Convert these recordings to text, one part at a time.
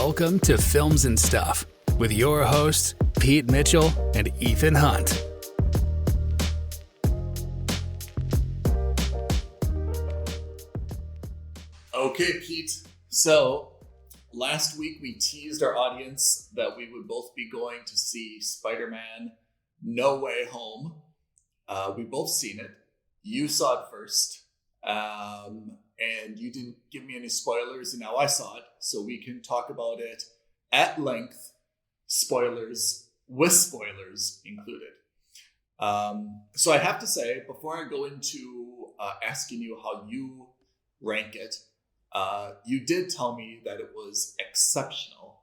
Welcome to Films and Stuff with your hosts, Pete Mitchell and Ethan Hunt. Okay, Pete. So, last week we teased our audience that we would both be going to see Spider-Man No Way Home. We both seen it. You saw it first. And you didn't give me any spoilers, and now I saw it. So we can talk about it at length. Spoilers, with spoilers included. So I have to say, before I go into asking you how you rank it, you did tell me that it was exceptional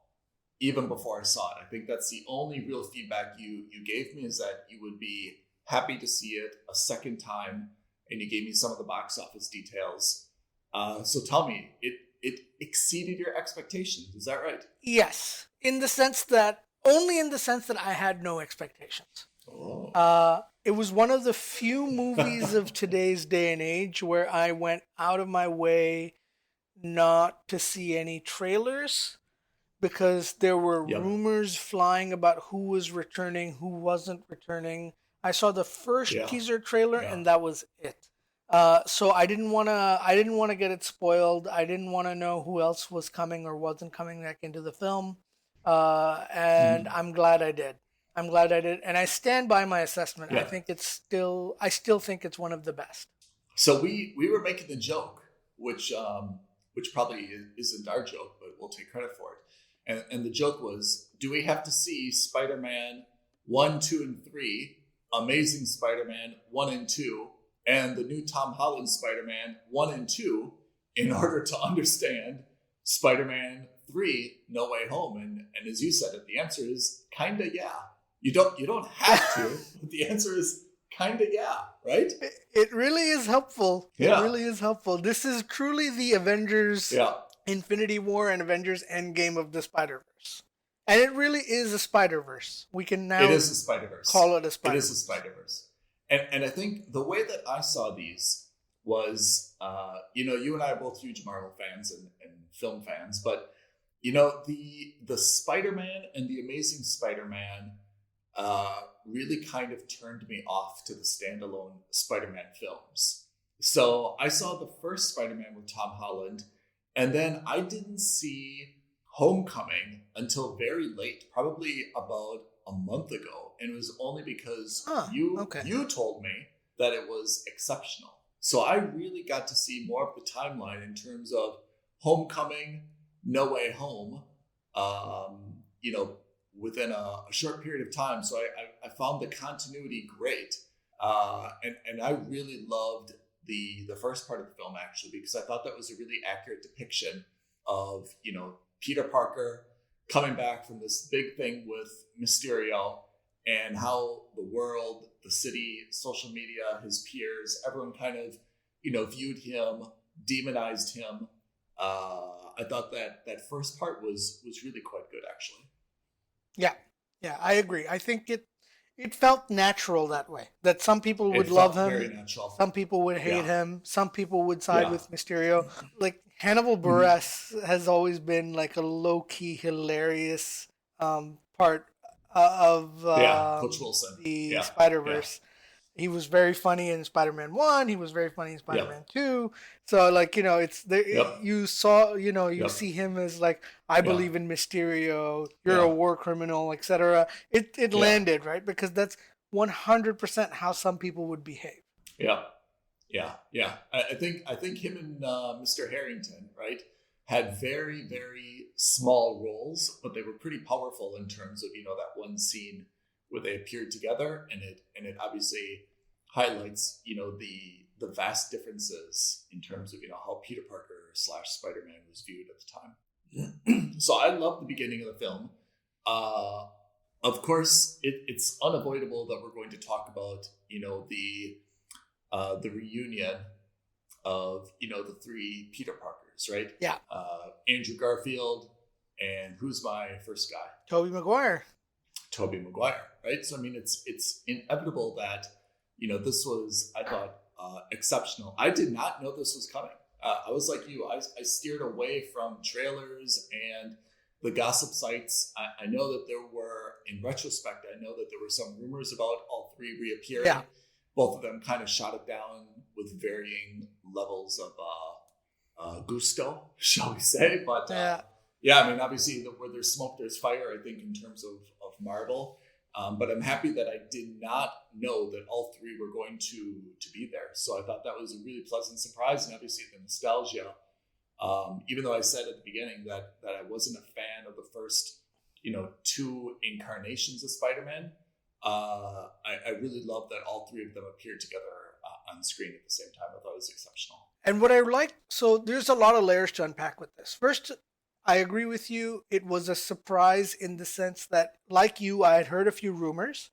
even before I saw it. I think that's the only real feedback you gave me, is that you would be happy to see it a second time, and you gave me some of the box office details. So tell me, it exceeded your expectations. Is that right? Yes, only in the sense that I had no expectations. Oh. It was one of the few movies of today's day and age where I went out of my way not to see any trailers, because there were rumors flying about who was returning, who wasn't returning. I saw the first teaser trailer, and that was it. So I didn't want to get it spoiled. I didn't want to know who else was coming or wasn't coming back into the film. And I'm glad I did. And I stand by my assessment. Yeah. I still think it's one of the best. So we were making the joke, which probably isn't our joke, but we'll take credit for it. And the joke was, do we have to see Spider-Man 1, 2, and 3, Amazing Spider-Man 1 and 2, and the new Tom Holland Spider-Man 1 and 2 in order to understand Spider-Man 3 No Way Home? And as you said it, the answer is kinda yeah. You don't have to, but the answer is kinda yeah, right? It really is helpful. Yeah. It really is helpful. This is truly the Avengers Infinity War and Avengers Endgame of the Spider-Verse. And it really is a Spider-Verse. We can now It is a Spider-Verse. Call it a Spider-Verse. It is a Spider-Verse. And I think the way that I saw these was, you and I are both huge Marvel fans and film fans, but, the Spider-Man and the Amazing Spider-Man really kind of turned me off to the standalone Spider-Man films. So I saw the first Spider-Man with Tom Holland, and then I didn't see Homecoming until very late, probably about a month ago, and it was only because you told me that it was exceptional. So I really got to see more of the timeline in terms of Homecoming, No Way Home, within a short period of time. So I found the continuity great, and I really loved the first part of the film, actually, because I thought that was a really accurate depiction of Peter Parker coming back from this big thing with Mysterio, and how the world, the city, social media, his peers, everyone kind of, viewed him, demonized him. I thought that first part was really quite good, actually. Yeah, I agree. I think it felt natural that way. That some people would love him, very natural. Some people would hate him, some people would side with Mysterio. Like Hannibal Buress has always been like a low-key hilarious part of Coach Wilson. The Spider-Verse. Yeah. He was very funny in Spider-Man 1. He was very funny in Spider-Man 2. So, it's there. You saw, you see him as like, I believe in Mysterio. You're a war criminal, etc. It landed, right? Because that's 100% how some people would behave. Yeah. I think him and Mr. Harrington, right, had very, very small roles, but they were pretty powerful in terms of that one scene where they appeared together, and it obviously highlights the vast differences in terms of how Peter Parker / Spider-Man was viewed at the time. So I love the beginning of the film. Of course, it's unavoidable that we're going to talk about the reunion of the three Peter Parkers, right? Yeah. Andrew Garfield, and who's my first guy? Tobey Maguire, right? So I mean, it's inevitable that this was, I thought, exceptional. I did not know this was coming. I was like you. I steered away from trailers and the gossip sites, I know that there were, in retrospect, I know that there were some rumors about all three reappearing. Yeah. Both of them kind of shot it down with varying levels of gusto, shall we say. But yeah, I mean, obviously, where there's smoke, there's fire, I think, in terms of Marvel. But I'm happy that I did not know that all three were going to be there. So I thought that was a really pleasant surprise. And obviously the nostalgia, even though I said at the beginning that I wasn't a fan of the first, two incarnations of Spider-Man, I really love that all three of them appeared together on screen at the same time. I thought it was exceptional. And what I like, so there's a lot of layers to unpack with this. First, I agree with you. It was a surprise in the sense that, like you, I had heard a few rumors,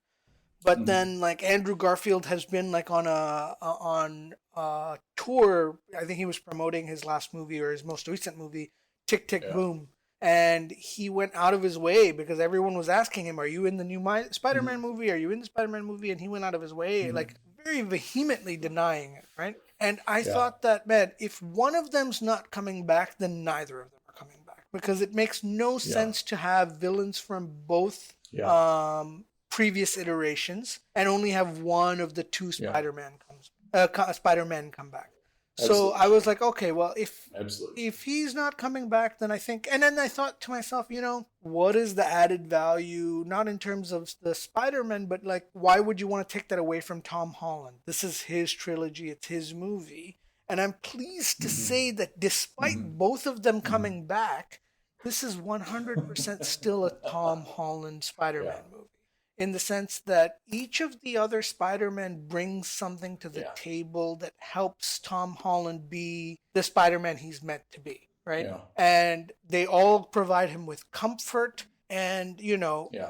but then like Andrew Garfield has been like on a tour. I think he was promoting his last movie or his most recent movie, Tick, Tick, Boom. And he went out of his way because everyone was asking him, are you in the new Spider-Man movie? Are you in the Spider-Man movie? And he went out of his way, like very vehemently denying it, right? And I thought that, man, if one of them's not coming back, then neither of them are coming back. Because it makes no sense to have villains from both previous iterations and only have one of the two Spider-Men come back. So I was like, okay, well, if he's not coming back, then I think, and then I thought to myself, what is the added value, not in terms of the Spider-Man, but like, why would you want to take that away from Tom Holland? This is his trilogy. It's his movie. And I'm pleased to say that despite both of them coming back, this is 100% still a Tom Holland Spider-Man movie. In the sense that each of the other Spider-Men brings something to the table that helps Tom Holland be the Spider-Man he's meant to be, right? Yeah. And they all provide him with comfort. And,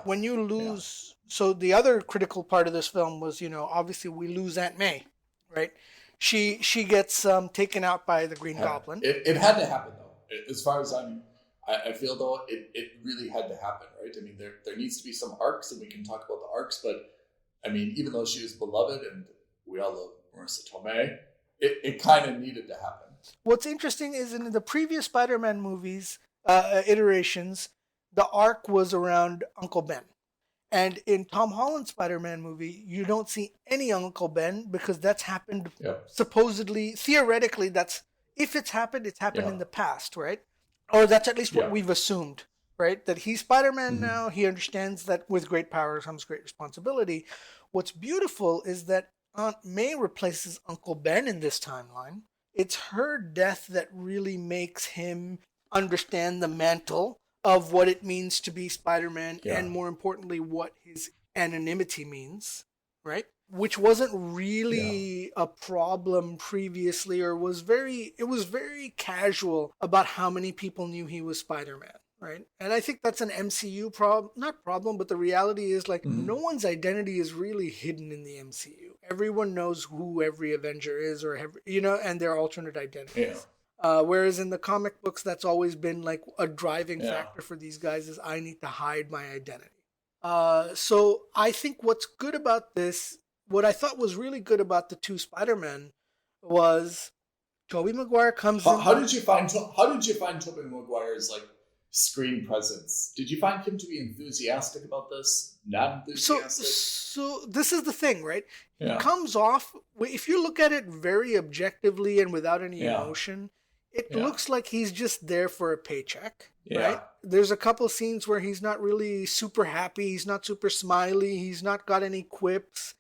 when you lose... So the other critical part of this film was, obviously we lose Aunt May, right? She gets taken out by the Green Goblin. It had to happen, though. As far as I feel, though, it really had to happen, right? I mean, there needs to be some arcs, and we can talk about the arcs, but, I mean, even though she was beloved, and we all love Marissa Tomei, it kind of needed to happen. What's interesting is in the previous Spider-Man movies, iterations, the arc was around Uncle Ben. And in Tom Holland's Spider-Man movie, you don't see any Uncle Ben because that's happened supposedly, theoretically, if it's happened in the past, right? Or that's at least what we've assumed, right? That he's Spider-Man now. He understands that with great power comes great responsibility. What's beautiful is that Aunt May replaces Uncle Ben in this timeline. It's her death that really makes him understand the mantle of what it means to be Spider-Man and, more importantly, what his anonymity means, right? Which wasn't really a problem previously, or it was very casual about how many people knew he was Spider-Man, right? And I think that's an MCU not problem, but the reality is like no one's identity is really hidden in the MCU. Everyone knows who every Avenger is, or and their alternate identities. Whereas in the comic books, that's always been like a driving factor for these guys is I need to hide my identity. So I think what's good about this. What I thought was really good about the two Spider-Men was Tobey Maguire comes in. How did you find Tobey Maguire's like screen presence? Did you find him to be enthusiastic about this? Not enthusiastic? So this is the thing, right? He comes off, if you look at it very objectively and without any emotion, it looks like he's just there for a paycheck, right? There's a couple scenes where he's not really super happy. He's not super smiley. He's not got any quips.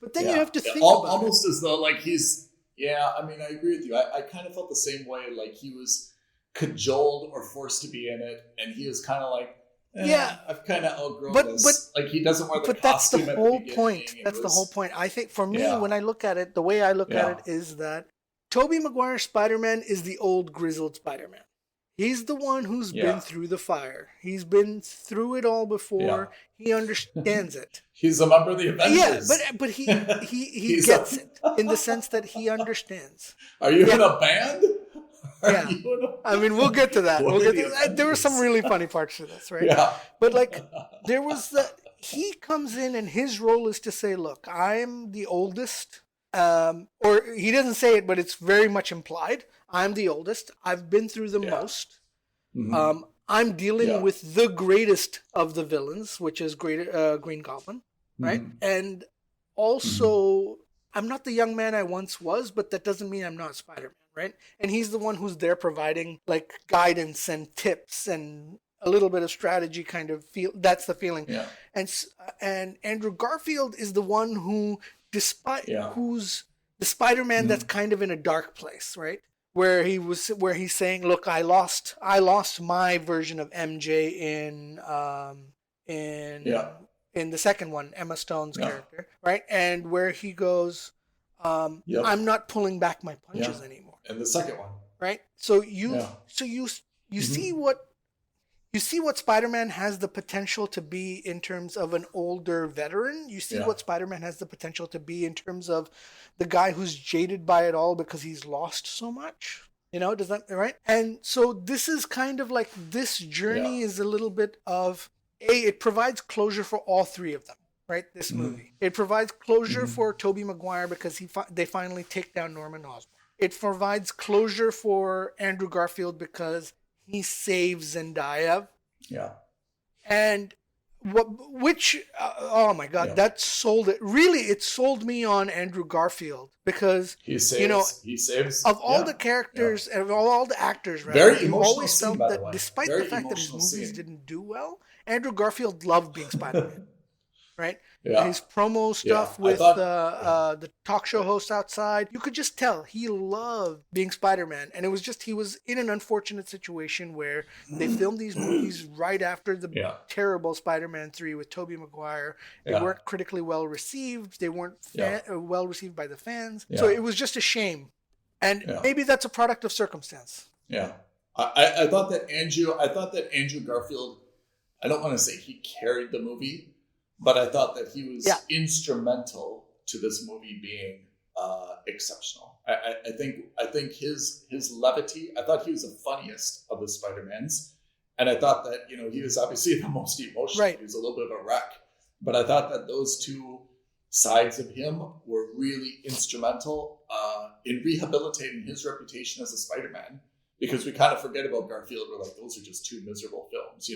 But then you have to think about almost as though like he's I mean, I agree with you. I kind of felt the same way, like he was cajoled or forced to be in it, and he was kind of like I've kind of outgrown this. Like he doesn't wear the costume. But that's the whole point. That's the whole point. I think for me, when I look at it, the way I look at it is that Tobey Maguire's Spider-Man is the old grizzled Spider-Man. He's the one who's been through the fire. He's been through it all before. He understands it. He's a member of the Avengers. Yeah, but he gets it in the sense that he understands. Are you in a band? Yeah. I mean, we'll get to that. There were some really funny parts to this, right? Yeah. But like, there was he comes in and his role is to say, look, I'm the oldest. Or he doesn't say it, but it's very much implied. I'm the oldest. I've been through the most. I'm dealing with the greatest of the villains, which is Green Goblin, right? Mm-hmm. And also, I'm not the young man I once was, but that doesn't mean I'm not Spider-Man, right? And he's the one who's there providing like guidance and tips and a little bit of strategy kind of feel. That's the feeling. Yeah. And Andrew Garfield is the one who, who's the Spider-Man that's kind of in a dark place, right? Where he's saying, look, I lost my version of MJ in the second one, Emma Stone's character, right? And where he goes, I'm not pulling back my punches anymore. And the second one, right? So you see what Spider-Man has the potential to be in terms of an older veteran. You see what Spider-Man has the potential to be in terms of the guy who's jaded by it all because he's lost so much. Does that, right? And so this is kind of like, this journey is a little bit of, it provides closure for all three of them, right? This movie. It provides closure for Tobey Maguire because they finally take down Norman Osborn. It provides closure for Andrew Garfield because he saves Zendaya. Yeah. And oh my God, that sold it. Really, it sold me on Andrew Garfield because he saves of all the characters and of all the actors. Right? Very you emotional always scene, felt by that the way. despite Very the fact that his movies scene. didn't do well, Andrew Garfield loved being Spider-Man. Right? Yeah. His promo stuff with the talk show host outside, you could just tell he loved being Spider-Man. And it was just, he was in an unfortunate situation where they filmed these movies right after the terrible Spider-Man 3 with Tobey Maguire. They weren't critically well received. They weren't well received by the fans. Yeah. So it was just a shame. And maybe that's a product of circumstance. Yeah. I thought that Andrew Garfield, I don't want to say he carried the movie, but I thought that he was instrumental to this movie being exceptional. I think his levity, I thought he was the funniest of the Spider-Mans. And I thought that, he was obviously the most emotional. Right. He was a little bit of a wreck. But I thought that those two sides of him were really instrumental in rehabilitating his reputation as a Spider-Man. Because we kind of forget about Garfield. We're like, those are just two miserable films,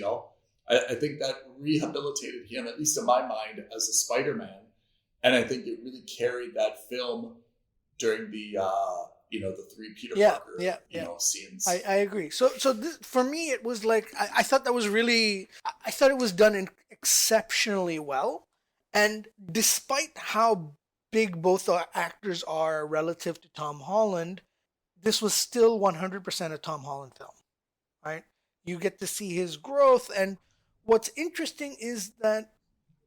I think that rehabilitated him, at least in my mind, as a Spider-Man. And I think it really carried that film during the, the three Peter Parker, scenes. I agree. So this, for me, it was like, I thought that was really, I thought it was done exceptionally well. And despite how big both the actors are relative to Tom Holland, this was still 100% a Tom Holland film, right? You get to see his growth. And what's interesting is that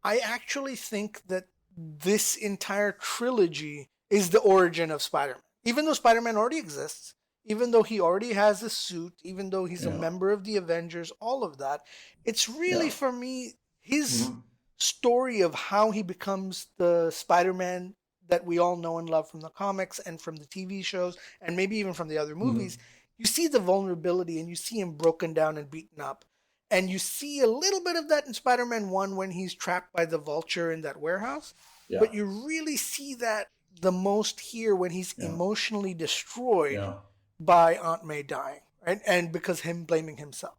I actually think that this entire trilogy is the origin of Spider-Man. Even though Spider-Man already exists, even though he already has a suit, even though he's a member of the Avengers, all of that, it's really, for me, his story of how he becomes the Spider-Man that we all know and love from the comics and from the TV shows and maybe even from the other movies. You see the vulnerability and you see him broken down and beaten up. And you see a little bit of that in Spider-Man 1 when he's trapped by the Vulture in that warehouse. Yeah. But you really see that the most here when he's emotionally destroyed by Aunt May dying, right? And because him blaming himself,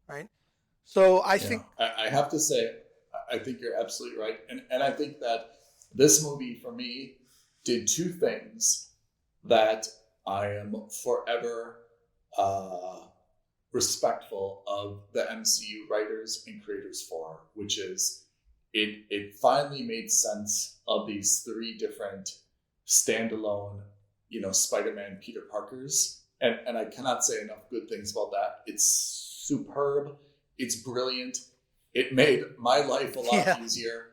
right? So I think... I have to say, I think you're absolutely right. And I think that this movie, for me, did two things that I am forever respectful of the MCU writers and creators for, which is it finally made sense of these three different standalone, Spider-Man Peter Parkers. And I cannot say enough good things about that. It's superb. It's brilliant. It made my life a lot easier.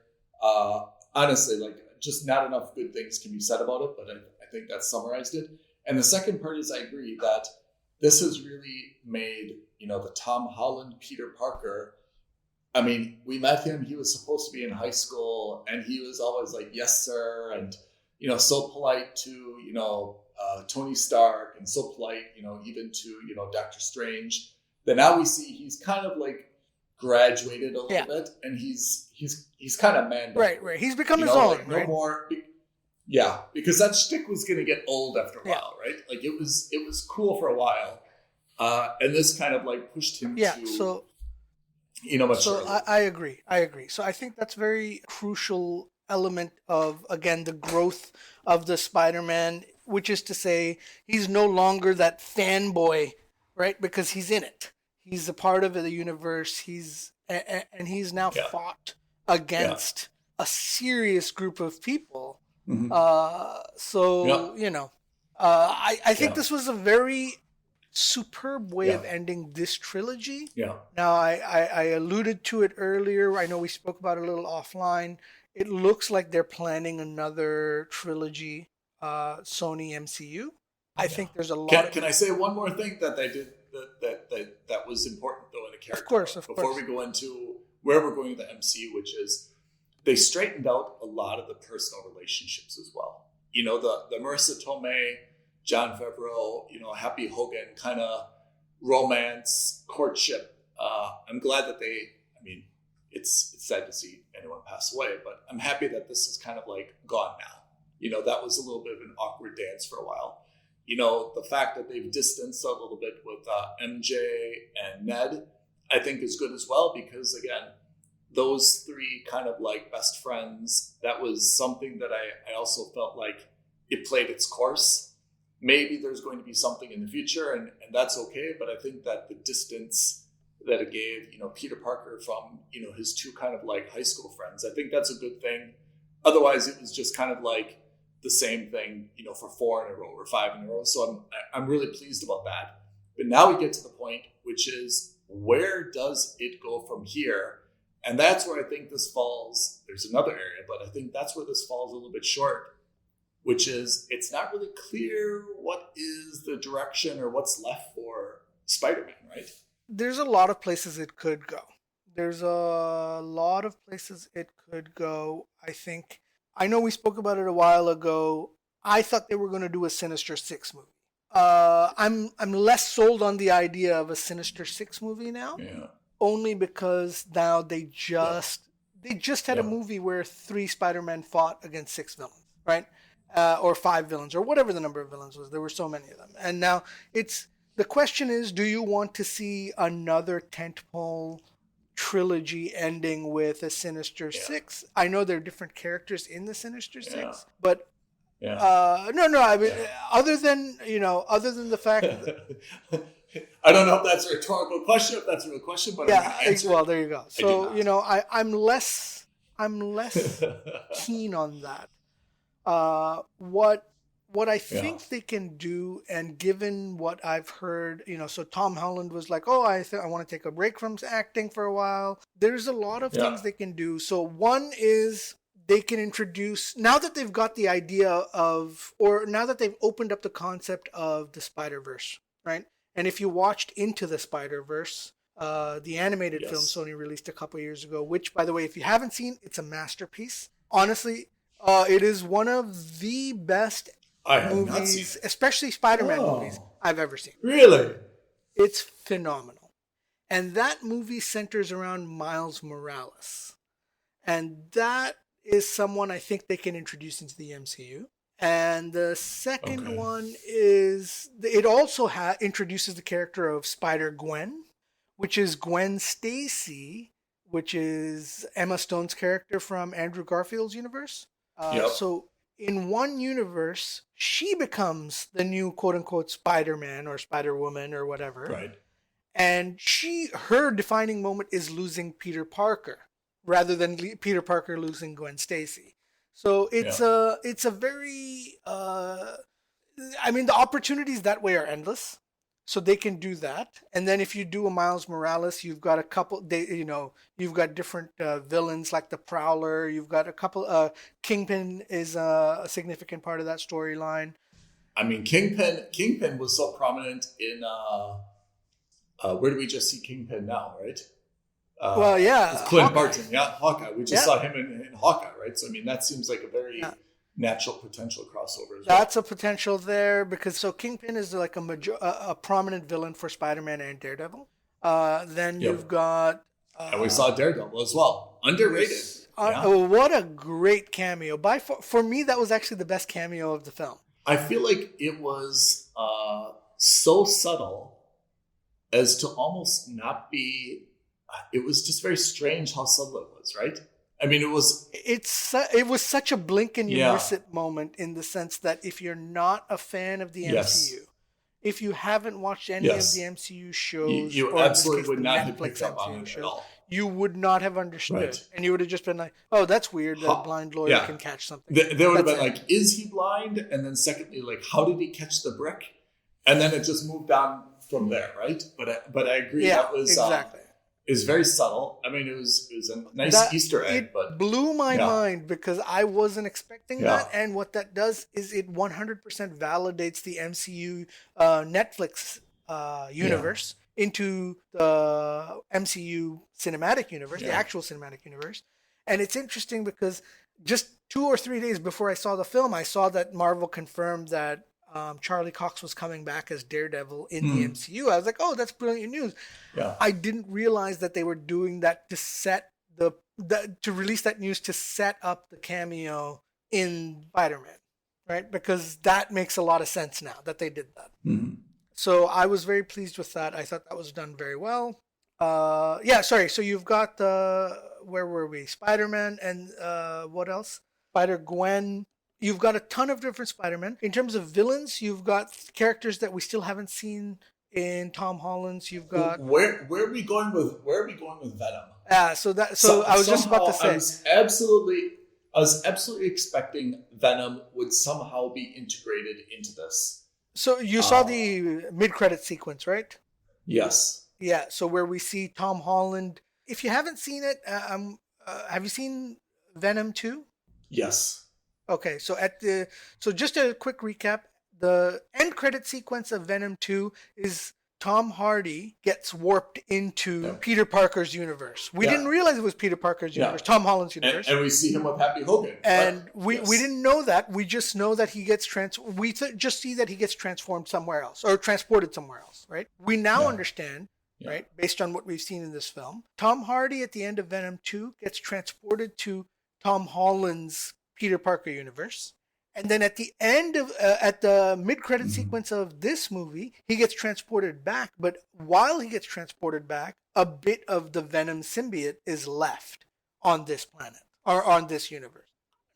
Honestly, just not enough good things can be said about it, but I think that summarized it. And the second part is I agree that this has really made, the Tom Holland Peter Parker. I mean, we met him. He was supposed to be in high school, and he was always like, "Yes, sir," and so polite to Tony Stark, and so polite, even to Doctor Strange. Then now we see he's kind of like graduated a little bit, and he's kind of manned up. Right. He's become his own. No more. Yeah, because that shtick was going to get old after a while, right? Like it was cool for a while, And this kind of like pushed him to, so much so earlier. I agree. So I think that's very crucial element of, again, the growth of the Spider-Man, which is to say he's no longer that fanboy, right? Because he's in it. He's a part of the universe. And he's now fought against a serious group of people. Mm-hmm. I think this was a very superb way of ending this trilogy. Yeah. Now, I alluded to it earlier. I know we spoke about it a little offline. It looks like they're planning another trilogy, Sony MCU. I think there's a lot. Can I say one more thing that they did that was important though in a character? Of course. Before we go into where we're going with the MCU, which is they straightened out a lot of the personal relationships as well. The Marissa Tomei, Jon Favreau, Happy Hogan kind of romance, courtship. I'm glad that it's sad to see anyone pass away, but I'm happy that this is kind of like gone now. That was a little bit of an awkward dance for a while. The fact that they've distanced a little bit with MJ and Ned, I think is good as well, because again, those three kind of like best friends, that was something that I also felt like it played its course. Maybe there's going to be something in the future, and that's okay. But I think that the distance that it gave, Peter Parker from, his two kind of like high school friends, I think that's a good thing. Otherwise, it was just kind of like the same thing, for 4 in a row or 5 in a row. So I'm really pleased about that. But now we get to the point, which is where does it go from here? And that's where I think this falls. There's another area, but I think that's where this falls a little bit short, which is it's not really clear what is the direction or what's left for Spider-Man, right? There's a lot of places it could go. I know we spoke about it a while ago. I thought they were going to do a Sinister Six movie. I'm less sold on the idea of a Sinister Six movie now. Yeah. Only because now they just had a movie where 3 Spider-Men fought against 6 villains, right? Or 5 villains, or whatever the number of villains was. There were so many of them. And now the question is, do you want to see another tentpole trilogy ending with a Sinister Six? I know there are different characters in the Sinister Six, but no. I mean, other than the fact that I don't know if that's a rhetorical question, if that's a real question, but well, there you go. So I'm less keen on that. What I think they can do, and given what I've heard, so Tom Holland was like, I want to take a break from acting for a while. There's a lot of things they can do. So one is they can introduce, now that they've got the idea of, or now that they've opened up the concept of the Spiderverse, right? And if you watched Into the Spiderverse, the animated film Sony released a couple years ago, which, by the way, if you haven't seen, it's a masterpiece. Honestly, it is one of the best movies, especially Spider-Man movies, I've ever seen. Really? It's phenomenal. And that movie centers around Miles Morales. And that is someone I think they can introduce into the MCU. And the second one is, it also introduces the character of Spider-Gwen, which is Gwen Stacy, which is Emma Stone's character from Andrew Garfield's universe. So in one universe, she becomes the new quote-unquote Spider-Man or Spider-Woman or whatever. Right. And her defining moment is losing Peter Parker rather than Peter Parker losing Gwen Stacy. So it's a very, the opportunities that way are endless. So they can do that. And then if you do a Miles Morales, you've got a couple, you've got different villains like the Prowler. You've got a couple, Kingpin is a significant part of that storyline. I mean, Kingpin was so prominent in, where do we just see Kingpin now, right? Clint Barton, Hawkeye. We just saw him in Hawkeye, right? So, I mean, that seems like a very natural potential crossover as well. That's a potential there because Kingpin is like a prominent villain for Spider-Man and Daredevil. Then you've got... and we saw Daredevil as well. Underrated. What a great cameo. For me, that was actually the best cameo of the film. I feel like it was so subtle as to almost not be. It was just very strange how subtle it was, right? I mean, it was such a blink and you miss it moment, in the sense that if you're not a fan of the MCU, if you haven't watched any of the MCU shows, you or absolutely in this case, would the not have Netflix picked up MCU on it shows, at all. you would not have understood, Right. and you would have just been like, "Oh, that's weird. That blind lawyer can catch something." They would have been like, "Is he blind?" And then secondly, like, "How did he catch the brick?" And then it just moved on from there, right? But I agree, that was exactly. Is very subtle. I mean, it was a nice Easter egg, but blew my mind, because I wasn't expecting that. And what that does is it 100% validates the MCU Netflix universe into the MCU cinematic universe, the actual cinematic universe. And it's interesting because just 2 or 3 days before I saw the film, I saw that Marvel confirmed that Charlie Cox was coming back as Daredevil in the MCU. I was like, oh, that's brilliant news. I didn't realize that they were doing that to set to release that news to set up the cameo in Spider-Man, right? Because that makes a lot of sense now that they did that. So I was very pleased with that. I thought that was done very well. So you've got where were we? Spider-Man and what else? Spider-Gwen. You've got a ton of different Spider-Men. In terms of villains, you've got characters that we still haven't seen in Tom Holland's. You've got where are we going with Venom? So I was just about to say, I was absolutely expecting Venom would somehow be integrated into this. So you saw the mid-credit sequence, right? Yes. Yeah. So where we see Tom Holland. If you haven't seen it, have you seen Venom 2? Yes. Okay, so just a quick recap. The end credit sequence of Venom 2 is Tom Hardy gets warped into Peter Parker's universe. We didn't realize it was Peter Parker's universe, Tom Holland's universe. And we see him with Happy Hogan. And we didn't know that. We just know that he gets just see that he gets transformed somewhere else, or transported somewhere else, right? We now understand, right, based on what we've seen in this film, Tom Hardy at the end of Venom 2 gets transported to Tom Holland's Peter Parker universe, and then at the end of at the mid-credit sequence of this movie, he gets transported back. But while he gets transported back, a bit of the Venom symbiote is left on this planet or on this universe.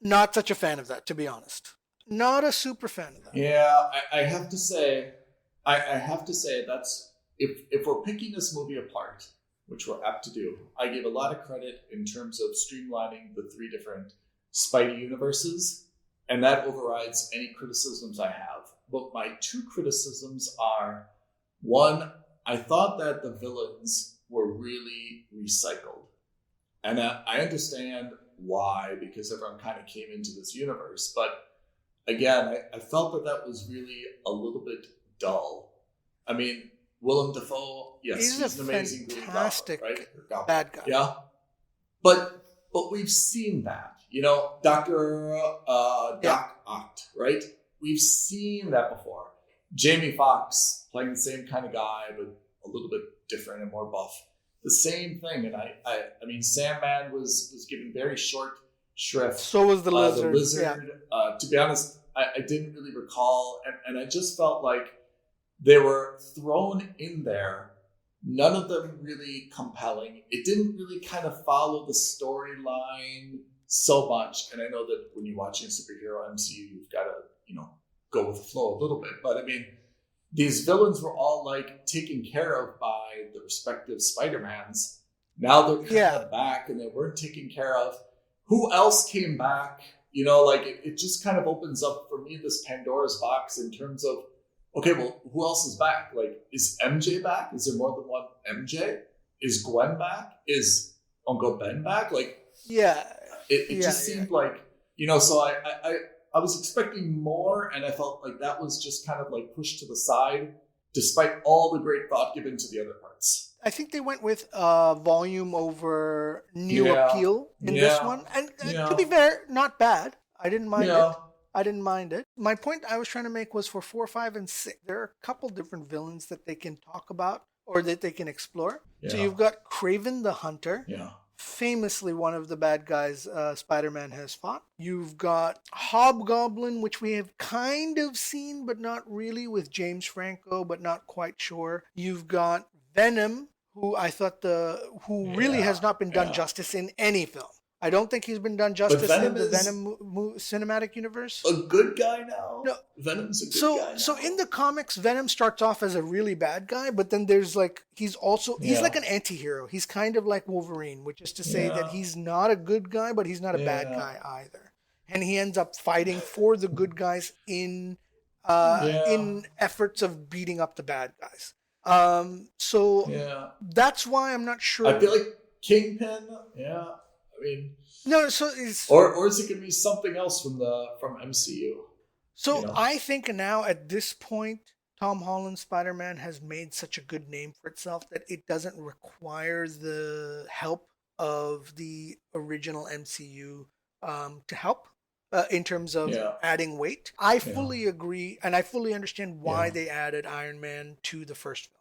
Not such a fan of that, to be honest. Not a super fan of that. Yeah, I have to say, that's if we're picking this movie apart, which we're apt to do, I give a lot of credit in terms of streamlining the 3 different Spidey universes, and that overrides any criticisms I have. But my 2 criticisms are, one, I thought that the villains were really recycled. And I understand why, because everyone kind of came into this universe. But again, I felt that was really a little bit dull. I mean, Willem Dafoe, yes, he's an amazing fantastic Goblin, right? Bad guy. Yeah. But we've seen that. You know, Doc Ock, right? We've seen that before. Jamie Foxx playing the same kind of guy, but a little bit different and more buff. The same thing. And I mean, Sandman was given very short shrift. So was the Lizard. To be honest, I didn't really recall. And I just felt like they were thrown in there. None of them really compelling. It didn't really kind of follow the storyline so much. And I know that when you're watching a superhero MCU, you've got to, go with the flow a little bit. But I mean, these villains were all like taken care of by the respective Spider-Mans. Now they're kind of back and they weren't taken care of. Who else came back? It just kind of opens up for me this Pandora's box in terms of, okay, well, who else is back? Like, is MJ back? Is there more than one MJ? Is Gwen back? Is Uncle Ben back? Like, it just seemed like, so I was expecting more, and I felt like that was just kind of like pushed to the side, despite all the great thought given to the other parts. I think they went with volume over new appeal in this one. And to be fair, not bad. I didn't mind it. My point I was trying to make was for 4, 5, and 6, there are a couple different villains that they can talk about or that they can explore. So you've got Kraven the Hunter. Famously one of the bad guys Spider-Man has fought. You've got Hobgoblin, which we have kind of seen, but not really, with James Franco, but not quite sure. You've got Venom, who I thought really has not been done justice in any film. I don't think he's been done justice in the Venom cinematic univerce. A good guy now? No. Venom's a good guy now. So in the comics, Venom starts off as a really bad guy, but then there's like, he's like an anti-hero. He's kind of like Wolverine, which is to say that he's not a good guy, but he's not a bad guy either. And he ends up fighting for the good guys in efforts of beating up the bad guys. That's why I'm not sure. I feel like Kingpin, I mean, no, so it's or is it going to be something else from MCU? So I think now at this point, Tom Holland Spider-Man has made such a good name for itself that it doesn't require the help of the original MCU to help in terms of adding weight. I fully agree, and I fully understand why they added Iron Man to the first film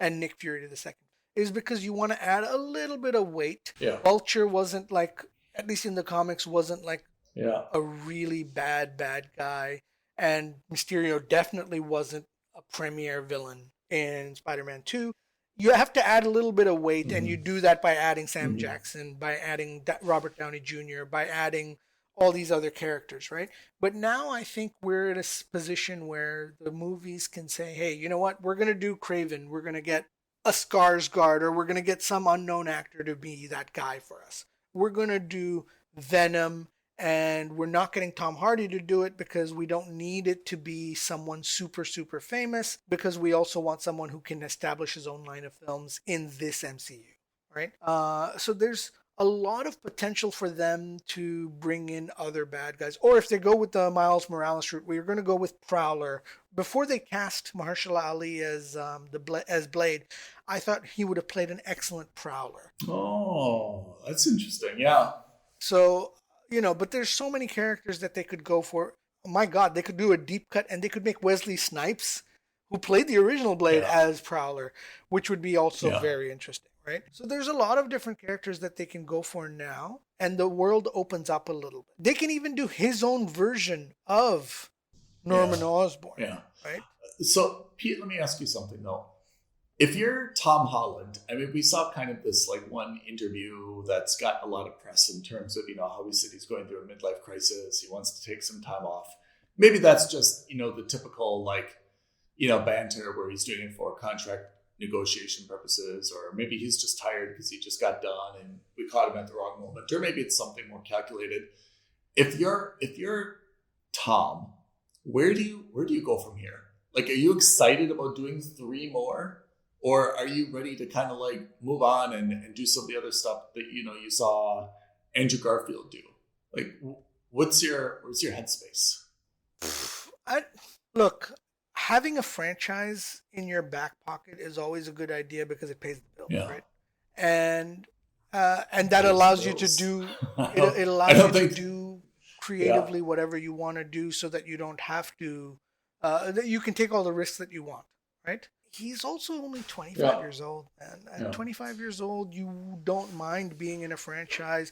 and Nick Fury to the second. Is because you want to add a little bit of weight. Yeah. Vulture wasn't like, at least in the comics, wasn't like a really bad guy. And Mysterio definitely wasn't a premier villain in Spider-Man 2. You have to add a little bit of weight, and you do that by adding Sam Jackson, by adding Robert Downey Jr., by adding all these other characters, right? But now I think we're in a position where the movies can say, hey, you know what? We're going to do Kraven. We're going to get a Skarsgård, or we're going to get some unknown actor to be that guy for us. We're going to do Venom, and we're not getting Tom Hardy to do it because we don't need it to be someone super, super famous, because we also want someone who can establish his own line of films in this MCU, right? So there's a lot of potential for them to bring in other bad guys. Or if they go with the Miles Morales route, we're going to go with Prowler. Before they cast Mahershala Ali as Blade, I thought he would have played an excellent Prowler. Oh, that's interesting. Yeah. So, but there's so many characters that they could go for. Oh my God, they could do a deep cut, and they could make Wesley Snipes, who played the original Blade, as Prowler, which would be also very interesting. Right? So there's a lot of different characters that they can go for now, and the world opens up a little bit. They can even do his own version of Norman Osborn. Yeah. Right? So, Pete, let me ask you something, though. If you're Tom Holland, I mean, we saw kind of this like one interview that's got a lot of press in terms of, how he said he's going through a midlife crisis. He wants to take some time off. Maybe that's just, the typical banter where he's doing it for contract negotiation purposes, or maybe he's just tired because he just got done and we caught him at the wrong moment, or maybe it's something more calculated. If you're Tom, where do you go from here? Like, are you excited about doing 3 more, or are you ready to kind of like move on and do some of the other stuff that you saw Andrew Garfield do? Like, what's your headspace? Look, having a franchise in your back pocket is always a good idea because it pays the bills, right? And that allows you to do it allows you to do creatively whatever you want to do, so that you don't have to that you can take all the risks that you want, right? He's also only 25 years old, man. At 25 years old, you don't mind being in a franchise.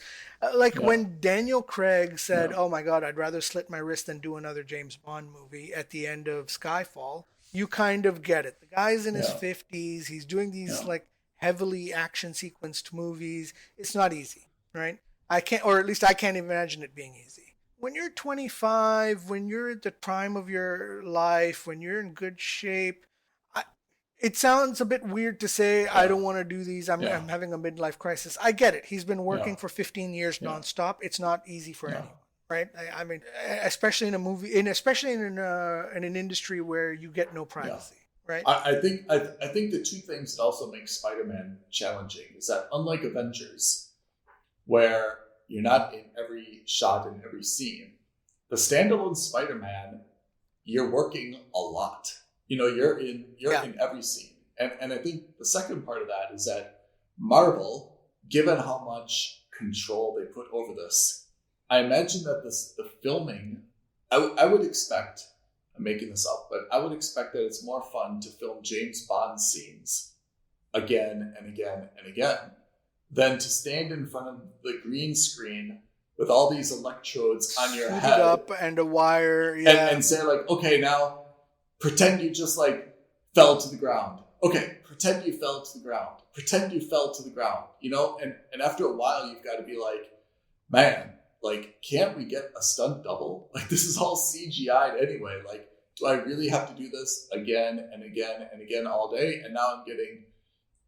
When Daniel Craig said, oh my God, I'd rather slit my wrist than do another James Bond movie at the end of Skyfall, you kind of get it. The guy's in his 50s. He's doing these heavily action sequenced movies. It's not easy, right? I can't imagine it being easy. When you're 25, when you're at the prime of your life, when you're in good shape, it sounds a bit weird to say, I don't want to do these. I'm having a midlife crisis. I get it. He's been working for 15 years nonstop. It's not easy for anyone, right? I mean, especially in a movie, especially in an industry where you get no privacy, right? I think the two things that also make Spider-Man challenging is that, unlike Avengers, where you're not in every shot and every scene, the standalone Spider-Man, you're working a lot. You're in every scene. And I think the second part of that is that Marvel, given how much control they put over this, I imagine that the filming, I would expect, I'm making this up, but I would expect that it's more fun to film James Bond scenes again and again and again than to stand in front of the green screen with all these electrodes on your head up and a wire, and say like, okay, now pretend you just like fell to the ground. okay, pretend you fell to the ground. Pretend you fell to the ground, you know? And after a while, you've got to be like, man, like, can't we get a stunt double? Like, this is all CGI'd anyway. Like, do I really have to do this again and again and again all day? And now I'm getting,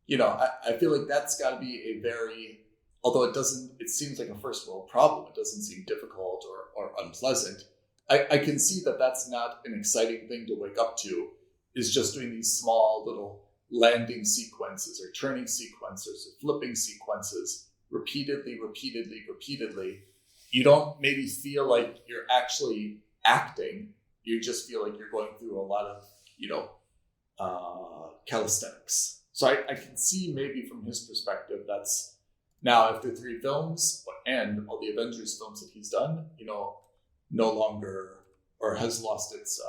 you know, I feel like that's got to be a very, although it seems like a first world problem. It doesn't seem difficult or unpleasant. I can see that that's not an exciting thing to wake up to, is just doing these small little landing sequences or turning sequences or flipping sequences repeatedly. You don't maybe feel like you're actually acting. You just feel like you're going through a lot of, you know, calisthenics. So I can see maybe from his perspective, that's now after 3 films and all the Avengers films that he's done, you know, no longer or has lost its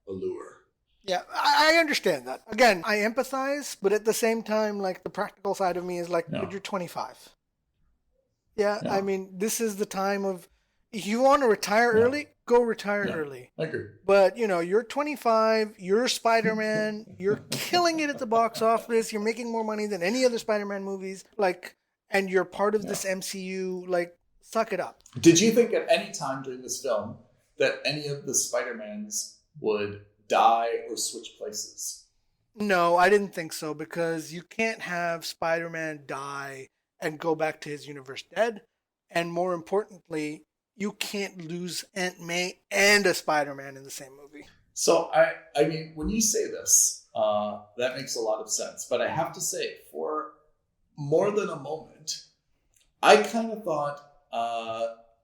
allure. Yeah, I understand that. Again, I empathize, but at the same time, like, the practical side of me is like, dude, you're 25. Yeah, I mean, this is the time of, if you want to retire early, go retire early. I agree. But, you know, you're 25, you're Spider-Man, you're killing it at the box office, you're making more money than any other Spider-Man movies, like, and you're part of this MCU, like, suck it up. Did you think at any time during this film that any of the Spider-Mans would die or switch places? No, I didn't think so, because you can't have Spider-Man die and go back to his universe dead. And more importantly, you can't lose Aunt May and a Spider-Man in the same movie. So, I mean, when you say this, that makes a lot of sense. But I have to say, for more than a moment, I kind of thought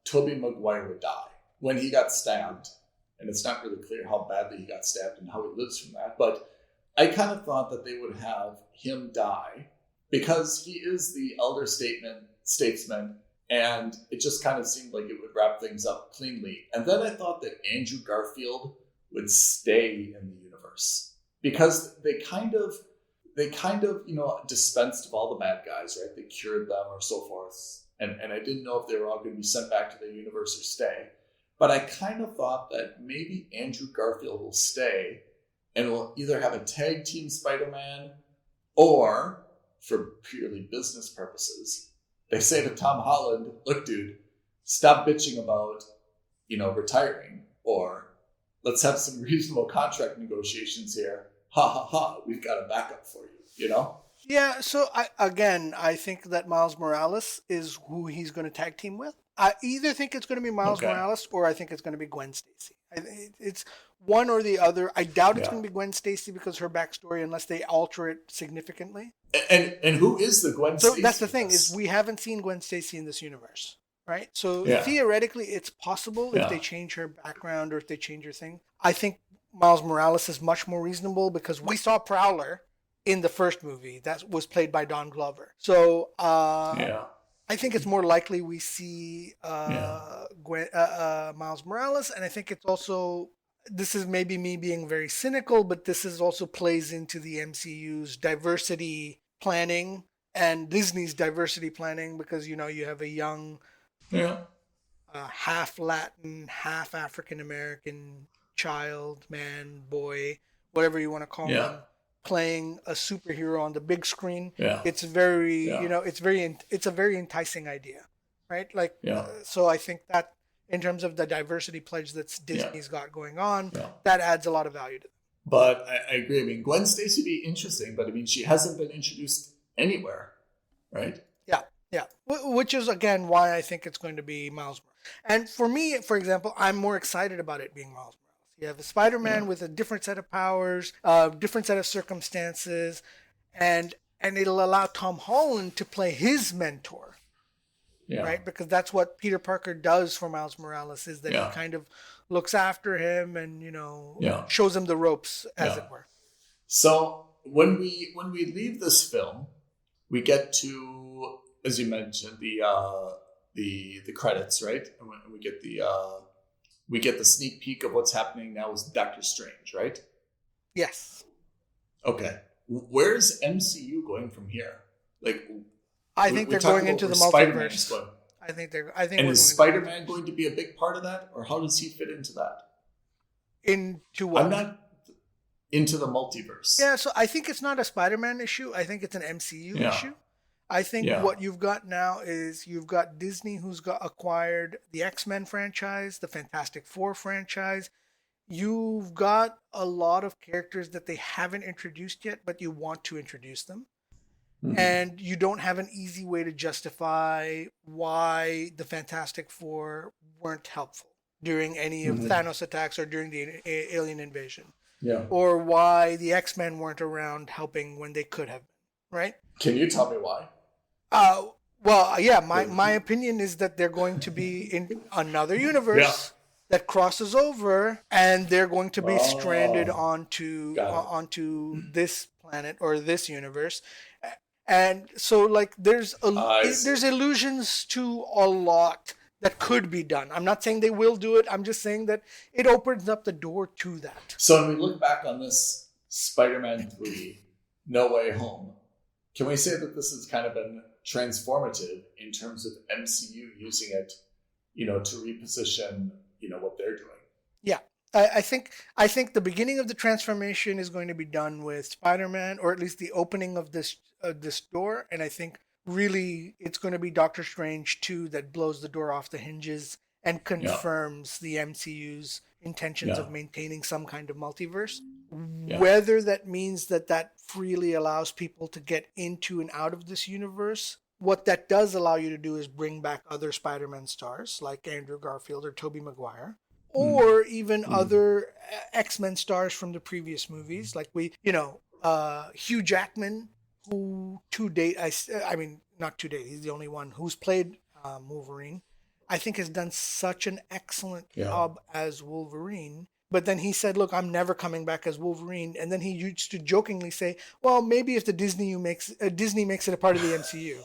Tobey Maguire would die when he got stabbed. And it's not really clear how badly he got stabbed and how he lives from that. But I kind of thought that they would have him die because he is the elder statesman, and it just kind of seemed like it would wrap things up cleanly. And then I thought that Andrew Garfield would stay in the universe because they kind of, you know, dispensed of all the bad guys, right? They cured them or so forth. And I didn't know if they were all going to be sent back to their universe or stay. But I kind of thought that maybe Andrew Garfield will stay and will either have a tag team Spider-Man, or for purely business purposes, they say to Tom Holland, look, dude, stop bitching about, you know, retiring, or let's have some reasonable contract negotiations here. Ha ha ha, we've got a backup for you, you know? Yeah, so I think that Miles Morales is who he's going to tag team with. I either think it's going to be Miles Morales or I think it's going to be Gwen Stacy. It's one or the other. I doubt it's going to be Gwen Stacy because her backstory, unless they alter it significantly. And who is the Gwen Stacy? So that's the thing, is we haven't seen Gwen Stacy in this universe, right? So theoretically, it's possible if they change her background or if they change her thing. I think Miles Morales is much more reasonable because we saw Prowler in the first movie that was played by Don Glover. So I think it's more likely we see Miles Morales, and I think it's also, this is maybe me being very cynical, but this is also plays into the MCU's diversity planning and Disney's diversity planning, because, you know, you have a young, half Latin, half African American child, man, boy, whatever you want to call him, playing a superhero on the big screen. It's very, you know, it's a very enticing idea, right? Like, so I think that in terms of the diversity pledge that Disney's got going on, that adds a lot of value to them. But I agree. I mean, Gwen Stacy would be interesting, but I mean, she hasn't been introduced anywhere, right? Yeah. Which is, again, why I think it's going to be Miles Morales. And for me, for example, I'm more excited about it being Miles Morales. You have a Spider-Man with a different set of powers, different set of circumstances, and it'll allow Tom Holland to play his mentor, right? Because that's what Peter Parker does for Miles Morales, is that he kind of looks after him and, you know, shows him the ropes, as it were. So when we leave this film, we get to, as you mentioned, the credits, right? And we get the sneak peek of what's happening now with Doctor Strange, right? Yes. Okay. Where's MCU going from here? Like, I think they're going into the multiverse. And is Spider-Man going to be a big part of that, or how does he fit into that? Into what? into the multiverse. Yeah, so I think it's not a Spider-Man issue. I think it's an MCU issue. I think what you've got now is you've got Disney who's got acquired the X-Men franchise, the Fantastic Four franchise. You've got a lot of characters that they haven't introduced yet, but you want to introduce them. Mm-hmm. And you don't have an easy way to justify why the Fantastic Four weren't helpful during any of Thanos attacks or during the alien invasion. Yeah. Or why the X-Men weren't around helping when they could have been, right? Can you tell me why? My opinion is that they're going to be in another universe that crosses over, and they're going to be stranded onto this planet or this universe. And so, like, there's allusions to a lot that could be done. I'm not saying they will do it. I'm just saying that it opens up the door to that. So when we look back on this Spider-Man 3, No Way Home, can we say that this has kind of been transformative in terms of MCU using it, to reposition, what they're doing? Yeah. I think the beginning of the transformation is going to be done with Spider-Man, or at least the opening of this door. And I think really it's going to be Doctor Strange 2 that blows the door off the hinges and confirms the MCU's intentions of maintaining some kind of multiverse. Yeah. Whether that means that freely allows people to get into and out of this universe, what that does allow you to do is bring back other Spider-Man stars like Andrew Garfield or Tobey Maguire, or even other X-Men stars from the previous movies. Like Hugh Jackman, who to date, not to date, he's the only one who's played Wolverine, I think has done such an excellent job as Wolverine. But then he said, look, I'm never coming back as Wolverine. And then he used to jokingly say, well, maybe if Disney makes it a part of the MCU.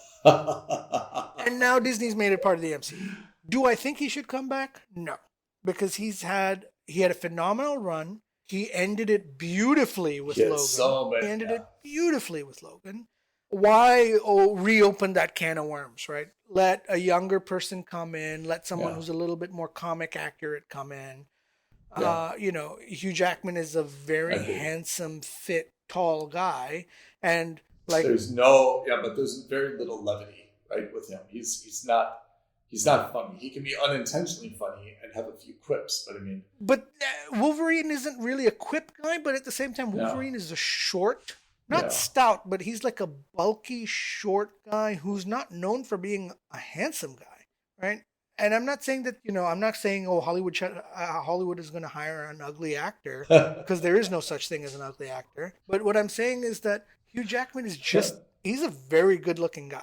And now Disney's made it part of the MCU. Do I think he should come back? No. Because he had a phenomenal run. He ended it beautifully with Logan. He ended it beautifully with Logan. Why reopen that can of worms, right? Let a younger person come in. Let someone who's a little bit more comic accurate come in. Hugh Jackman is a very handsome, fit, tall guy, and there's very little levity, right, with him. He's not funny. He can be unintentionally funny and have a few quips, but Wolverine isn't really a quip guy. But at the same time, Wolverine is a short, not stout, but he's like a bulky, short guy who's not known for being a handsome guy, right? And I'm not saying that, I'm not saying, Hollywood is going to hire an ugly actor, because there is no such thing as an ugly actor. But what I'm saying is that Hugh Jackman is he's a very good looking guy.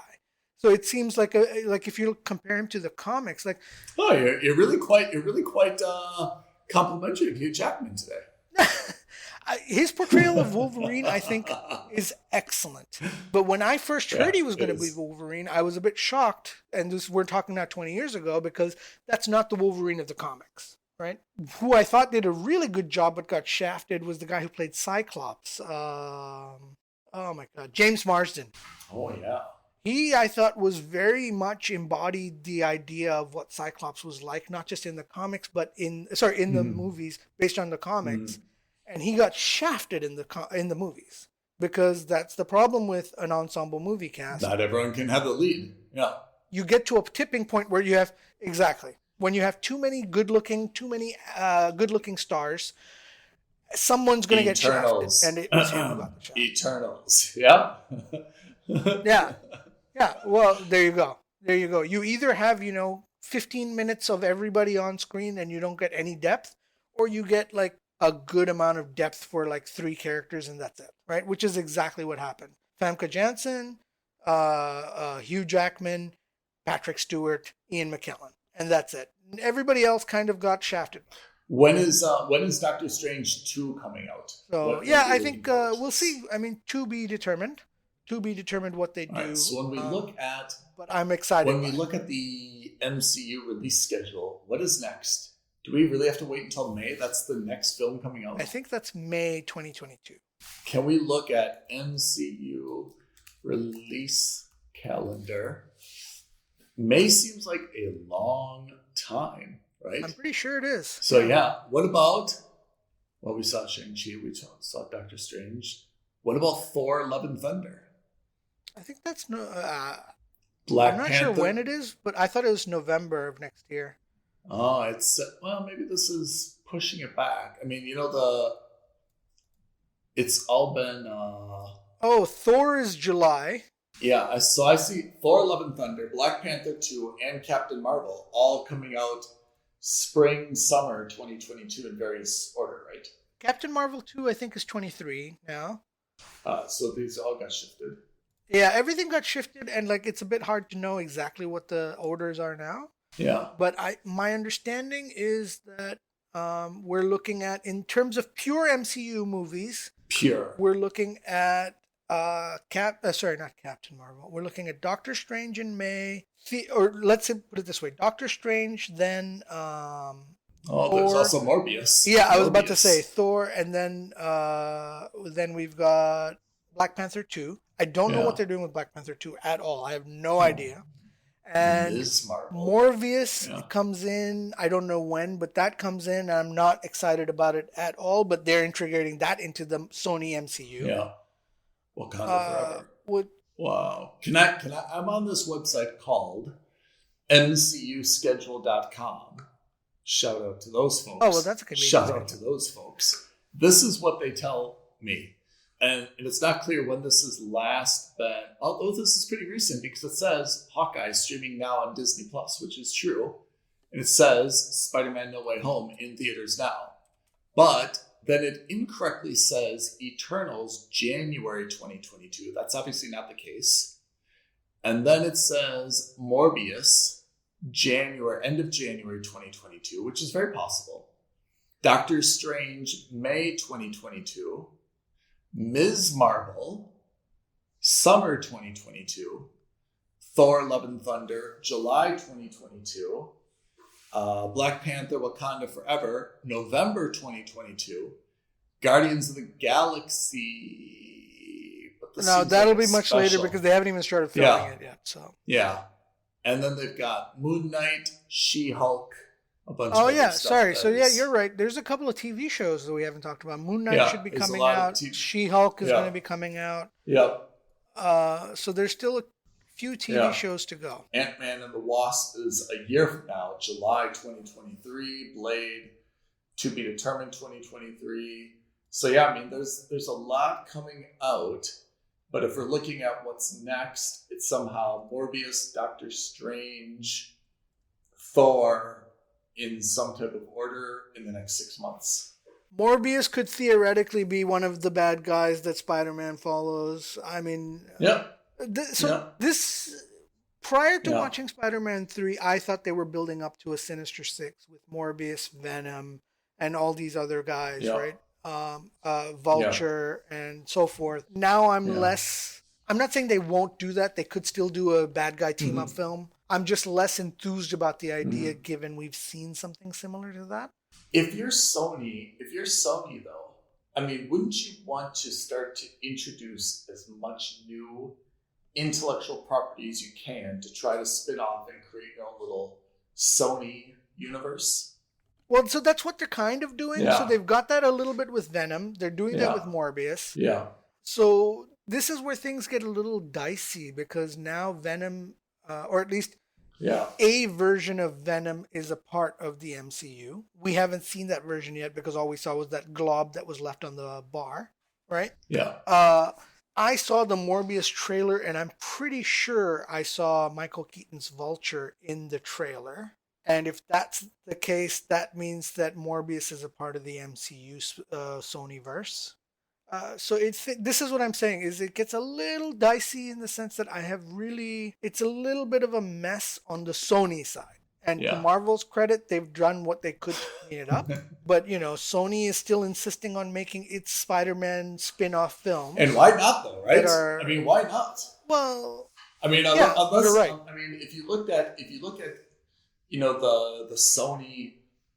So it seems like if you compare him to the comics, you're really quite complimentary of Hugh Jackman today. His portrayal of Wolverine, I think, is excellent. But when I first heard he was going to be Wolverine, I was a bit shocked. And we're talking now 20 years ago, because that's not the Wolverine of the comics, right? Who I thought did a really good job but got shafted was the guy who played Cyclops. Oh my God, James Marsden. Oh yeah. He, I thought, was very much embodied the idea of what Cyclops was like, not just in the comics, but in the movies based on the comics. And he got shafted in the movies, because that's the problem with an ensemble movie cast. Not everyone can have the lead. Yeah. You get to a tipping point where you have when you have too many good-looking stars, someone's going to get shafted, and it was him who got the shaft. Eternals. Yeah. Yeah. Well, there you go. You either have 15 minutes of everybody on screen and you don't get any depth, or you get like a good amount of depth for like 3 characters and that's it, right? Which is exactly what happened. Famke Janssen, Hugh Jackman, Patrick Stewart, Ian McKellen, and that's it. Everybody else kind of got shafted. When is Doctor Strange 2 coming out? So I think we'll see. To be determined. To be determined what they do. Right, so when we look at, but I'm excited. When we look at the MCU release schedule, what is next? Do we really have to wait until May? That's the next film coming out? I think that's May 2022. Can we look at MCU release calendar? May seems like a long time, right? I'm pretty sure it is. So what about Well, we saw Shang-Chi. We saw Doctor Strange. What about Thor: Love and Thunder? I think that's Black I'm not Panther. sure when it is, but I thought it was November of next year. Oh, maybe this is pushing it back. I mean, it's all been. Oh, Thor is July. Yeah, I see Thor: Love and Thunder, Black Panther 2, and Captain Marvel all coming out spring, summer 2022 in various order, right? Captain Marvel 2, I think, is 23 now. So these all got shifted. Yeah, everything got shifted, and it's a bit hard to know exactly what the orders are now. Yeah. But my understanding is that we're looking at, in terms of pure MCU movies, we're looking at not Captain Marvel. We're looking at Doctor Strange in May, or let's put it this way: Doctor Strange, then Thor. There's also Morbius. Yeah, I was about to say Thor, and then we've got Black Panther 2. I don't know what they're doing with Black Panther 2 at all. I have no idea. And Morbius comes in. I don't know when, but that comes in. I'm not excited about it at all. But they're integrating that into the Sony MCU. Yeah. Wakanda Forever. Wow. Can I? I'm on this website called MCUschedule.com. Shout out to those folks. Oh, well, that's a convenient Shout out to those folks. This is what they tell me. And it's not clear when this has last been, although this is pretty recent because it says Hawkeye streaming now on Disney Plus, which is true. And it says Spider-Man No Way Home in theaters now. But then it incorrectly says Eternals January 2022. That's obviously not the case. And then it says Morbius end of January 2022, which is very possible. Doctor Strange May 2022. Ms. Marvel, summer 2022, Thor: Love and Thunder, July 2022, Black Panther: Wakanda Forever, November 2022, Guardians of the Galaxy. No, that'll be much later because they haven't even started filming it yet. So yeah, and then they've got Moon Knight, She-Hulk. Sorry. So you're right. There's a couple of TV shows that we haven't talked about. Moon Knight should be coming out. She-Hulk is going to be coming out. Yep. So there's still a few TV shows to go. Ant-Man and the Wasp is a year from now, July 2023. Blade, to be determined 2023. So I mean, there's a lot coming out. But if we're looking at what's next, it's somehow Morbius, Doctor Strange, Thor, in some type of order in the next 6 months. Morbius could theoretically be one of the bad guys that Spider-Man follows. I mean, this prior to watching Spider-Man 3, I thought they were building up to a Sinister Six with Morbius, Venom, and all these other guys, right? Vulture and so forth. Now I'm less. I'm not saying they won't do that. They could still do a bad guy team up film. I'm just less enthused about the idea, given we've seen something similar to that. If you're Sony though, I mean, wouldn't you want to start to introduce as much new intellectual property as you can to try to spin off and create your own little Sony universe? Well, so that's what they're kind of doing. Yeah. So they've got that a little bit with Venom. They're doing that with Morbius. Yeah. So this is where things get a little dicey because now Venom, or at least a version of Venom is a part of the MCU. We haven't seen that version yet because all we saw was that glob that was left on the bar, right? Yeah. I saw the Morbius trailer, and I'm pretty sure I saw Michael Keaton's Vulture in the trailer. And if that's the case, that means that Morbius is a part of the MCU Sonyverse. So this is what I'm saying, is it gets a little dicey in the sense that it's a little bit of a mess on the Sony side. And to Marvel's credit, they've done what they could to clean it up. But, Sony is still insisting on making its Spider-Man spin-off film. And why not, though, right? I mean, why not? Well, I mean, unless, you're right. I mean, if you look at the Sony,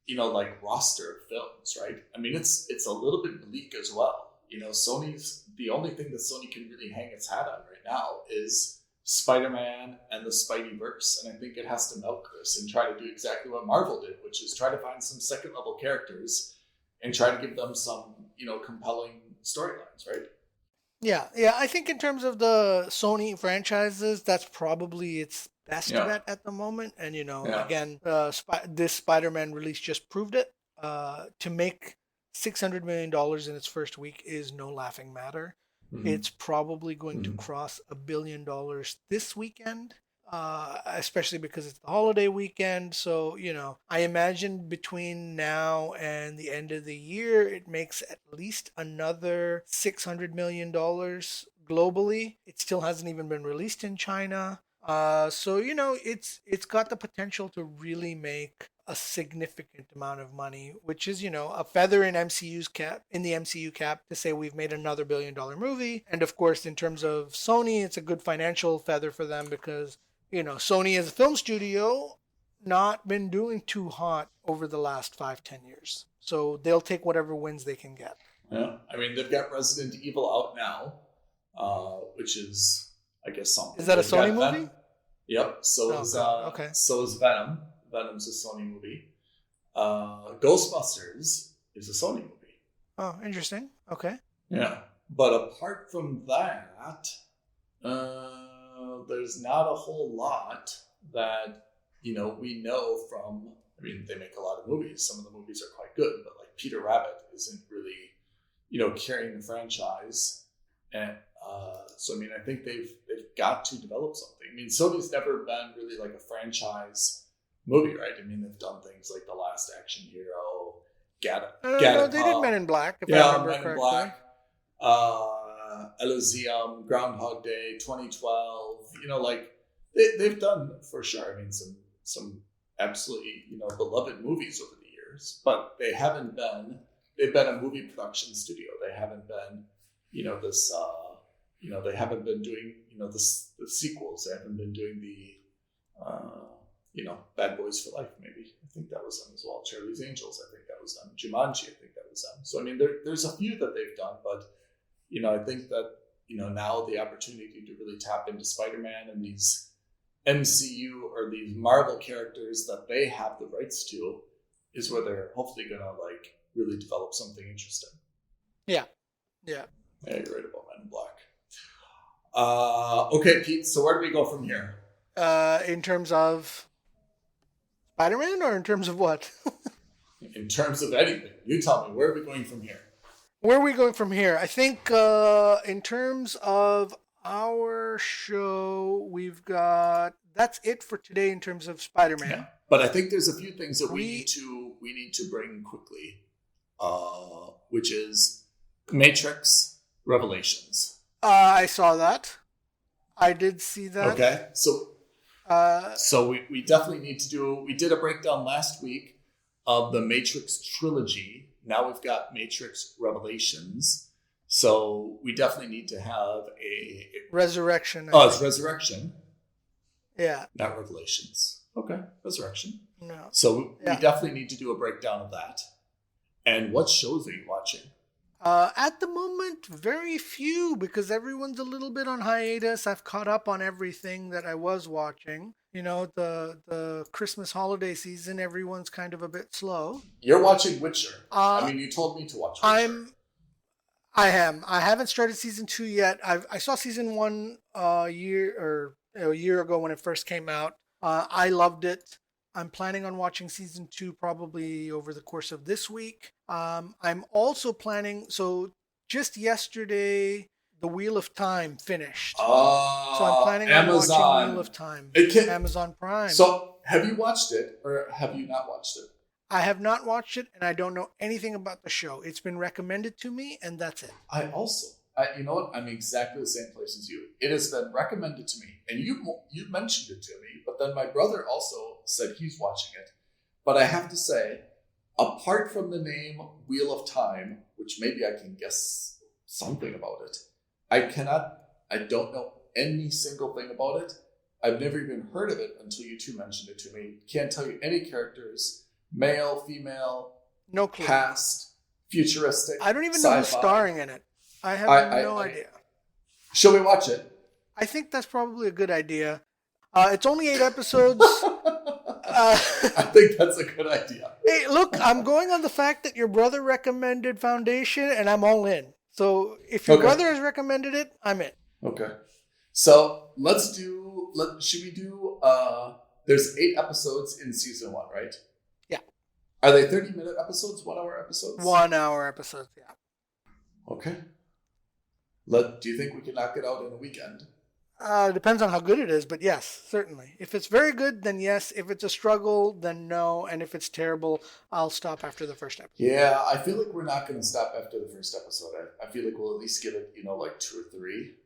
like roster of films, right? I mean, it's a little bit bleak as well. Sony's, the only thing that Sony can really hang its hat on right now is Spider-Man and the Spiderverse. And I think it has to milk this and try to do exactly what Marvel did, which is try to find some second level characters and try to give them some, compelling storylines, right? Yeah. I think in terms of the Sony franchises, that's probably its best bet at the moment. And again, this Spider-Man release just proved it. To make $600 million in its first week is no laughing matter. Mm-hmm. It's probably going to cross $1 billion this weekend. Especially because it's the holiday weekend. So, I imagine between now and the end of the year, it makes at least another $600 million globally. It still hasn't even been released in China. So, it's got the potential to really make a significant amount of money, which is, a feather in the MCU cap to say we've made another $1 billion movie. And of course, in terms of Sony, it's a good financial feather for them because Sony as a film studio, not been doing too hot over the last 5-10 years. So they'll take whatever wins they can get. Yeah. I mean, they've got Resident Evil out now, which is, I guess, something. Is that a Sony movie? Yep. So is Venom. Venom's a Sony movie. Ghostbusters is a Sony movie. Oh, interesting. Okay. Yeah. But apart from that, there's not a whole lot that, we know from. I mean, they make a lot of movies. Some of the movies are quite good, but like Peter Rabbit isn't really, carrying the franchise. And so, I mean, I think they've got to develop something. I mean, Sony's never been really like a franchise movie, right? I mean, they've done things like The Last Action Hero, no, they did Men in Black, if I remember correctly. Men in Black. Elysium, Groundhog Day, 2012. They've done for sure. I mean, some absolutely beloved movies over the years, but they haven't been. They've been a movie production studio. They haven't been, this. They haven't been doing the sequels. They haven't been doing the, Bad Boys for Life. Maybe I think that was them as well. Charlie's Angels. I think that was them. Jumanji. I think that was them. So I mean, there's a few that they've done, but. I think that, now the opportunity to really tap into Spider-Man and these MCU or these Marvel characters that they have the rights to is where they're hopefully going to, really develop something interesting. Yeah. Yeah, you're right about Men in Black. Okay, Pete, so where do we go from here? In terms of Spider-Man or in terms of what? In terms of anything. You tell me, where are we going from here? Where are we going from here? I think in terms of our show, we've got... That's it for today in terms of Spider-Man. Yeah, but I think there's a few things that we need to bring quickly, which is Matrix Revelations. I saw that. I did see that. Okay, so we definitely need to do... We did a breakdown last week of the Matrix trilogy. Now we've got Matrix Revelations. So we definitely need to have a... Resurrection. It's Resurrection. Yeah. Not Revelations. Okay, Resurrection. No. So we definitely need to do a breakdown of that. And what shows are you watching? At the moment, very few, because everyone's a little bit on hiatus. I've caught up on everything that I was watching. The Christmas holiday season, everyone's kind of a bit slow. You're watching Witcher. You told me to watch Witcher. I am. I haven't started season 2 yet. I saw season 1 a year ago when it first came out. I loved it. I'm planning on watching season 2 probably over the course of this week. I'm also planning. So just yesterday, The Wheel of Time finished. So I'm planning on watching Wheel of Time. Amazon Prime. So have you watched it or have you not watched it? I have not watched it, and I don't know anything about the show. It's been recommended to me, and that's it. You know what? I'm exactly the same place as you. It has been recommended to me, and you mentioned it to me, but then my brother also said he's watching it. But I have to say, apart from the name Wheel of Time, which maybe I can guess something about it, I don't know any single thing about it. I've never even heard of it until you two mentioned it to me. Can't tell you any characters, male, female, no clue. Past, futuristic, I don't even sci-fi. know who's starring in it. I have no idea. Shall we watch it? I think that's probably a good idea. It's only 8 episodes. I think that's a good idea. Hey, look, I'm going on the fact that your brother recommended Foundation, and I'm all in. So if your brother has recommended it, I'm in. Okay. So should we do, there's 8 episodes in season 1, right? Yeah. Are they 30-minute episodes, 1-hour episodes? 1 hour episodes, yeah. Okay. Do you think we can knock it out in a weekend? Depends on how good it is, but yes, certainly. If it's very good, then yes. If it's a struggle, then no. And if it's terrible, I'll stop after the first episode. Yeah, I feel like we're not going to stop after the first episode. I feel like we'll at least give it, like 2 or 3,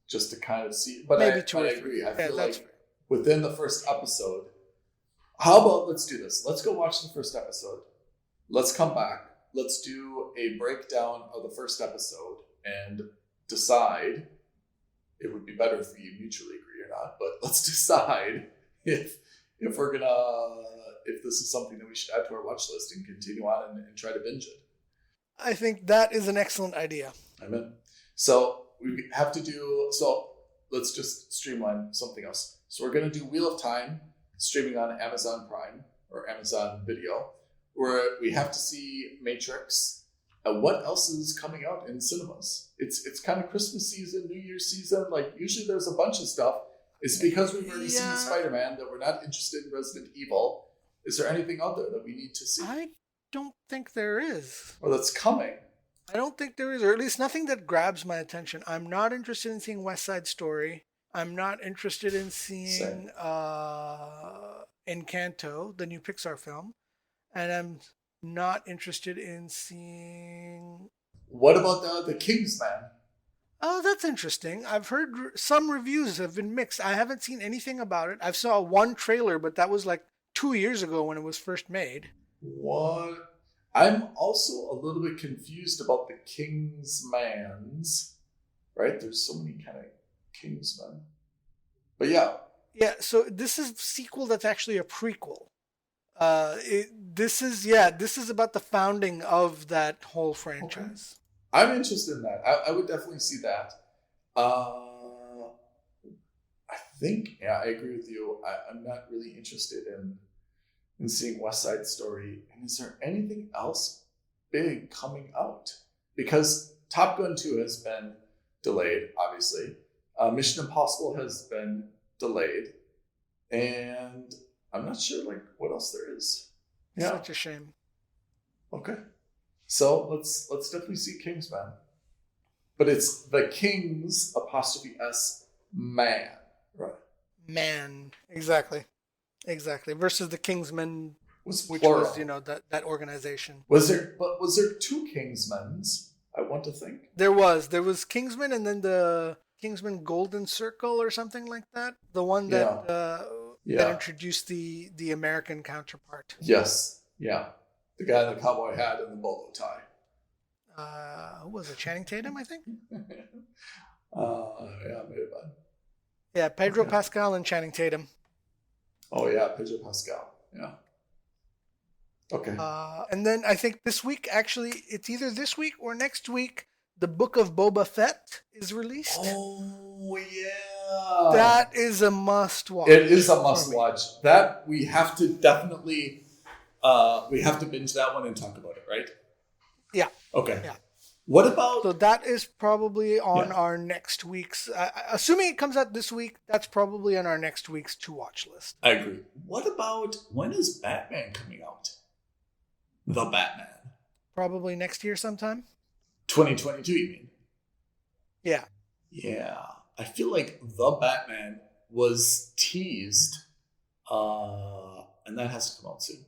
just to kind of see. But maybe 2 or 3. I agree. I feel like fair. Within the first episode, how about let's do this? Let's go watch the first episode. Let's come back. Let's do a breakdown of the first episode and decide. It would be better if we mutually agree or not, but let's decide if this is something that we should add to our watch list and continue on and try to binge it. I think that is an excellent idea. Amen. So we have to let's just streamline something else. So we're going to do Wheel of Time streaming on Amazon Prime or Amazon Video, where we have to see Matrix. What else is coming out in cinemas? It's kind of Christmas season, New Year's season. Like usually there's a bunch of stuff. It's because we've already seen Spider-Man that we're not interested in Resident Evil. Is there anything out there that we need to see? I don't think there is. Or that's coming? I don't think there is, or at least nothing that grabs my attention. I'm not interested in seeing West Side Story. I'm not interested in seeing Encanto, the new Pixar film. And I'm not interested in seeing... What about the Kingsman? Oh, that's interesting. I've heard some reviews have been mixed. I haven't seen anything about it. I saw one trailer, but that was like 2 years ago when it was first made. What? I'm also a little bit confused about the Kingsmans. Right? There's so many kind of Kingsmen. But yeah. Yeah, so this is a sequel that's actually a prequel. This is about the founding of that whole franchise. Okay. I'm interested in that. I would definitely see that. I think, I agree with you. I'm not really interested in seeing West Side Story. And is there anything else big coming out? Because Top Gun 2 has been delayed, obviously. Mission Impossible has been delayed. And I'm not sure what else there is. Yeah. Such a shame. Okay. So let's definitely see Kingsman. But it's the Kings 'S man. Right. Man. Exactly. Versus the Kingsmen, which plural. was, that organization. Was there 2 Kingsmens? I want to think. There was Kingsman and then the Kingsman Golden Circle or something like that. The one that that introduced the American counterpart. Yes. Yeah. The guy in the cowboy hat and the bolo tie. Who was it? Channing Tatum, I think? Yeah, maybe bad. Yeah, Pedro Pascal and Channing Tatum. Oh, yeah, Pedro Pascal. Yeah. Okay. And then I think this week, actually, it's either this week or next week, the Book of Boba Fett is released. Oh, yeah. That is a must-watch. It is a must-watch. That we have to definitely... we have to binge that one and talk about it, right? Yeah. Okay. Yeah. What about... So that is probably on our next week's... assuming it comes out this week, that's probably on our next week's to-watch list. I agree. What about... When is Batman coming out? The Batman. Probably next year sometime? 2022, you mean? Yeah. Yeah. I feel like The Batman was teased, and that has to come out soon.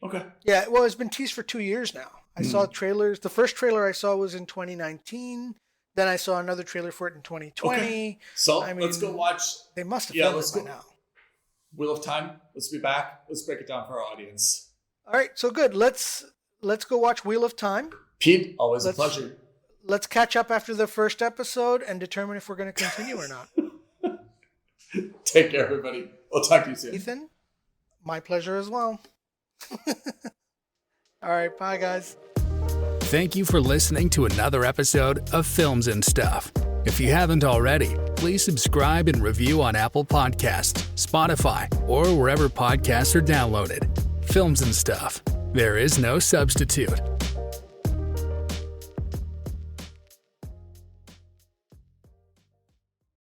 Okay. Yeah, well, it's been teased for 2 years now. I saw trailers. The first trailer I saw was in 2019. Then I saw another trailer for it in 2020. Okay. So let's go watch. They must have filmed it by now. Wheel of Time. Let's be back. Let's break it down for our audience. All right, so good. Let's go watch Wheel of Time. Pete, always a pleasure. Let's catch up after the first episode and determine if we're going to continue or not. Take care, everybody. We'll talk to you soon. Ethan, my pleasure as well. All right, bye, guys. Thank you for listening to another episode of Films and Stuff. If you haven't already, please subscribe and review on Apple Podcasts, Spotify, or wherever podcasts are downloaded. Films and Stuff. There is no substitute.